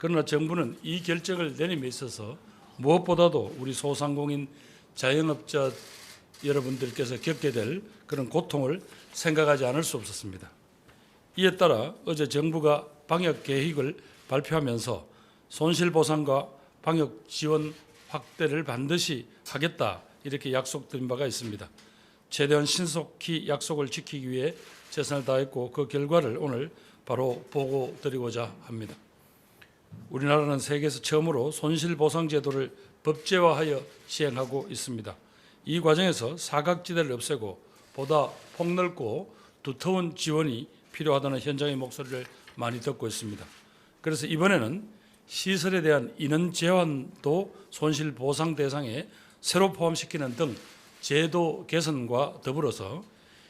그러나 정부는 이 결정을 내림에 있어서 무엇보다도 우리 소상공인 자영업자 여러분들께서 겪게 될 그런 고통을 생각하지 않을 수 없었습니다. 이에 따라 어제 정부가 방역 계획을 발표하면서 손실보상과 방역 지원 확대를 반드시 하겠다 이렇게 약속드린 바가 있습니다. 최대한 신속히 약속을 지키기 위해 최선을 다했고 그 결과를 오늘 바로 보고 드리고자 합니다. 우리나라는 세계에서 처음으로 손실보상제도를 법제화하여 시행하고 있습니다. 이 과정에서 사각지대를 없애고 보다 폭넓고 두터운 지원이 필요하다는 현장의 목소리를 많이 듣고 있습니다. 그래서 이번에는 시설에 대한 인원 제한도 손실보상 대상에 새로 포함시키는 등 제도 개선과 더불어서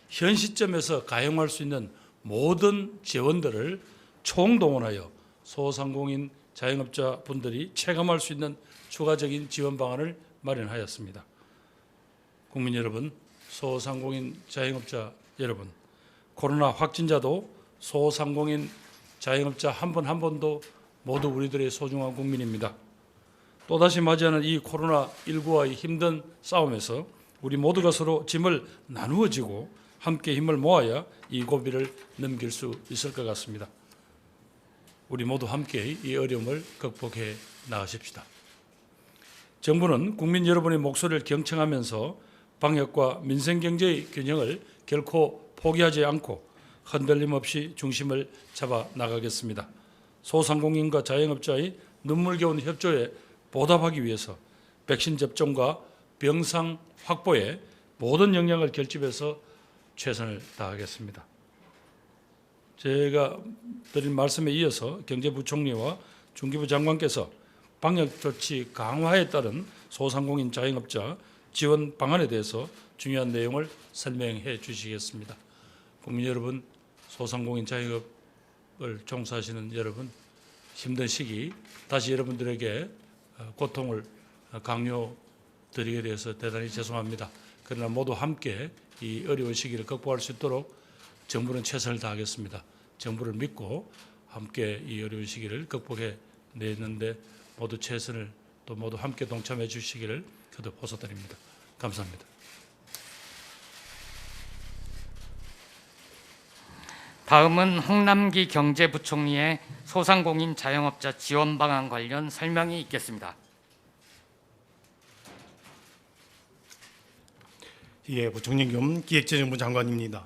현 시점에서 가용할 수 있는 모든 재원들을 총동원하여 소상공인 자영업자 분들이 체감할 수 있는 추가적인 지원 방안을 마련하였습니다. 국민 여러분, 소상공인 자영업자 여러분, 코로나 확진자도 소상공인 자영업자 한 분 한 분도 모두 우리들의 소중한 국민입니다. 또다시 맞이하는 이 코로나19와의 힘든 싸움에서 우리 모두가 서로 짐을 나누어 지고 함께 힘을 모아야 이 고비를 넘길 수 있을 것 같습니다. 우리 모두 함께 이 어려움을 극복해 나가십시다. 정부는 국민 여러분의 목소리를 경청하면서 방역과 민생경제의 균형을 결코 포기하지 않고 흔들림 없이 중심을 잡아 나가겠습니다. 소상공인과 자영업자의 눈물겨운 협조에 보답하기 위해서 백신 접종과 병상 확보에 모든 역량을 결집해서 최선을 다하겠습니다. 제가 드린 말씀에 이어서 경제부총리와 중기부 장관께서 방역조치 강화에 따른 소상공인 자영업자 지원 방안에 대해서 중요한 내용을 설명해 주시겠습니다. 국민 여러분, 소상공인 자영업을 종사하시는 여러분, 힘든 시기 다시 여러분들에게 고통을 강요드리게 되어서 대단히 죄송합니다. 그러나 모두 함께 이 어려운 시기를 극복할 수 있도록 정부는 최선을 다하겠습니다. 정부를 믿고 함께 이 어려운 시기를 극복해 내는데 모두 최선을 또 모두 함께 동참해 주시기를 거듭 호소드립니다. 감사합니다. 다음은 홍남기 경제부총리의 소상공인 자영업자 지원 방안 관련 설명이 있겠습니다. 예, 부총리 겸 기획재정부 장관입니다.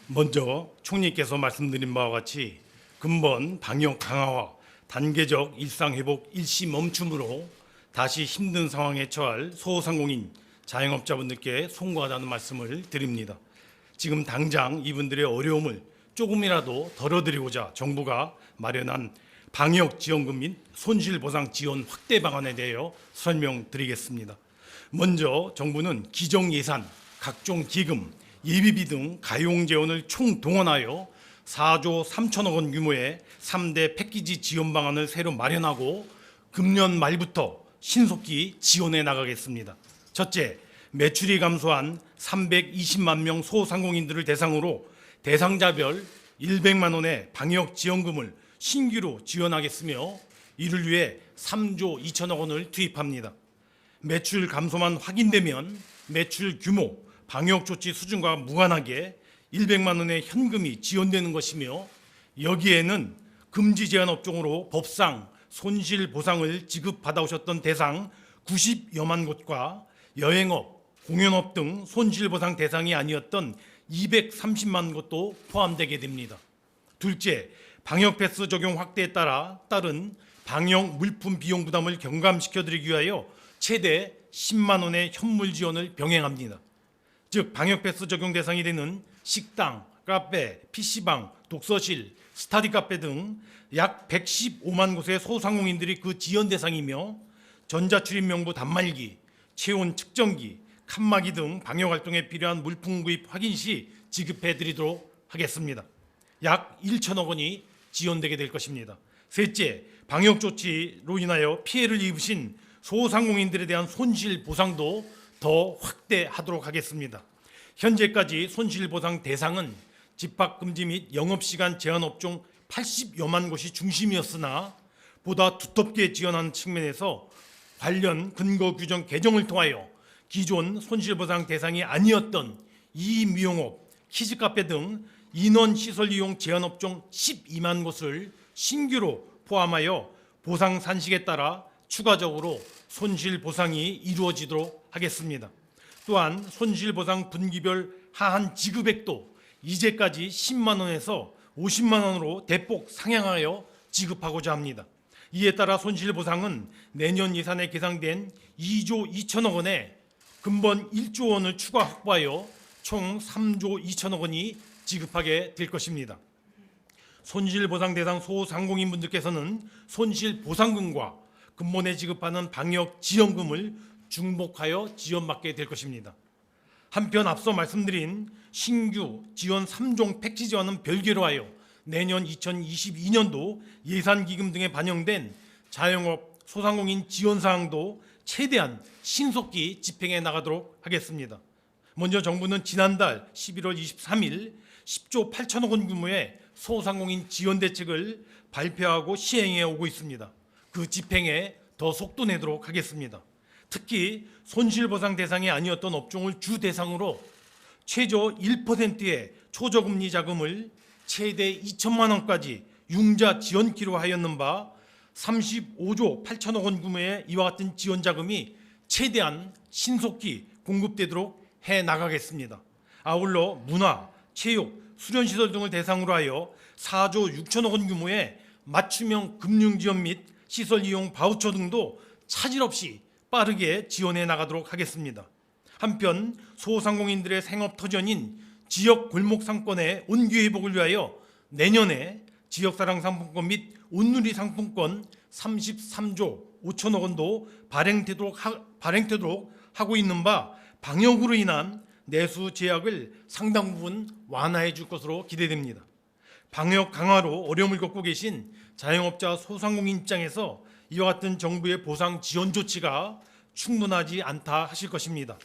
먼저 총리께서 말씀드린 바와 같이 근본 방역 강화와 단계적 일상 회복 일시 멈춤으로 다시 힘든 상황에 처할 소상공인 자영업자분들께 송구하다는 말씀을 드립니다. 지금 당장 이분들의 어려움을 조금이라도 덜어드리고자 정부가 마련한 방역지원금 및 손실보상 지원 확대 방안에 대하여 설명드리겠습니다. 먼저 정부는 기정예산, 각종 기금, 예비비 등 가용재원을 총동원하여 4조 3천억 원 규모의 3대 패키지 지원 방안을 새로 마련하고 금년 말부터 신속히 지원해 나가겠습니다. 첫째, 매출이 감소한 320만 명 소상공인들을 대상으로 대상자별 100만 원의 방역지원금을 신규로 지원하겠으며 이를 위해 3조 2천억 원을 투입합니다. 매출 감소만 확인되면 매출 규모, 방역조치 수준과 무관하게 100만 원의 현금이 지원되는 것이며 여기에는 금지 제한 업종으로 법상 손실보상을 지급받아오셨던 대상 90여만 곳과 여행업, 공연업 등 손실보상 대상이 아니었던 230만 곳도 포함되게 됩니다. 둘째, 방역패스 적용 확대에 따른 방역 물품 비용 부담을 경감시켜드리기 위하여 최대 10만 원의 현물 지원을 병행합니다. 즉 방역패스 적용 대상이 되는 식당, 카페, PC방, 독서실, 스터디 카페 등 약 115만 곳의 소상공인들이 그 지원 대상이며 전자출입명부 단말기, 체온 측정기, 칸막이 등 방역활동에 필요한 물품 구입 확인 시 지급해드리도록 하겠습니다. 약 1천억 원이 지원되게 될 것입니다. 셋째, 방역조치로 인하여 피해를 입으신 소상공인들에 대한 손실보상도 더 확대하도록 하겠습니다. 현재까지 손실보상 대상은 집합금지 및 영업시간 제한 업종 80여만 곳이 중심이었으나 보다 두텁게 지원하는 측면에서 관련 근거 규정 개정을 통하여 기존 손실보상 대상이 아니었던 이미용업, 키즈카페 등 인원시설 이용 제한업종 12만 곳을 신규로 포함하여 보상 산식에 따라 추가적으로 손실보상이 이루어지도록 하겠습니다. 또한 손실보상 분기별 하한 지급액도 이제까지 10만 원에서 50만 원으로 대폭 상향하여 지급하고자 합니다. 이에 따라 손실보상은 내년 예산에 계상된 2조 2천억 원에 근본 1조 원을 추가 확보하여 총 3조 2천억 원이 지급하게 될 것입니다. 손실보상 대상 소상공인분들께서는 손실보상금과 근본에 지급하는 방역지원금을 중복하여 지원받게 될 것입니다. 한편 앞서 말씀드린 신규 지원 3종 패키지와는 별개로 하여 내년 2022년도 예산기금 등에 반영된 자영업 소상공인 지원사항도 최대한 신속히 집행해 나가도록 하겠습니다. 먼저 정부는 지난달 11월 23일 10조 8천억 원 규모의 소상공인 지원 대책을 발표하고 시행해 오고 있습니다. 그 집행에 더 속도 내도록 하겠습니다. 특히 손실보상 대상이 아니었던 업종을 주 대상으로 최저 1%의 초저금리 자금을 최대 2천만 원까지 융자 지원키로 하였는 바 35조 8천억 원 규모의 이와 같은 지원 자금이 최대한 신속히 공급되도록 해 나가겠습니다. 아울러 문화, 체육, 수련시설 등을 대상으로 하여 4조 6천억 원 규모의 맞춤형 금융지원 및 시설 이용 바우처 등도 차질 없이 빠르게 지원해 나가도록 하겠습니다. 한편 소상공인들의 생업터전인 지역 골목 상권의 온기 회복을 위하여 내년에 지역사랑 상품권 및 온누리 상품권 33조 5천억 원도 발행되도록 하고 있는 바 방역으로 인한 내수 제약을 상당 부분 완화해 줄 것으로 기대됩니다. 방역 강화로 어려움을 겪고 계신 자영업자 소상공인 입장에서 이와 같은 정부의 보상 지원 조치가 충분하지 않다 하실 것입니다.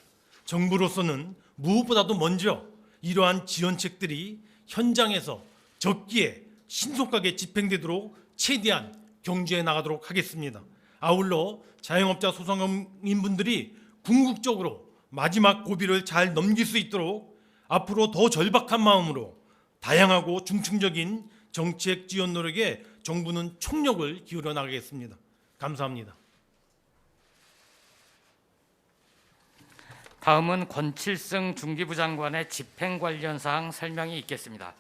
정부로서는 무엇보다도 먼저 이러한 지원책들이 현장에서 적기에 신속하게 집행되도록 최대한 경주해 나가도록 하겠습니다. 아울러 자영업자 소상공인분들이 궁극적으로 마지막 고비를 잘 넘길 수 있도록 앞으로 더 절박한 마음으로 다양하고 중층적인 정책 지원 노력에 정부는 총력을 기울여 나가겠습니다. 감사합니다. 다음은 권칠승 중기부 장관의 집행 관련 사항 설명이 있겠습니다.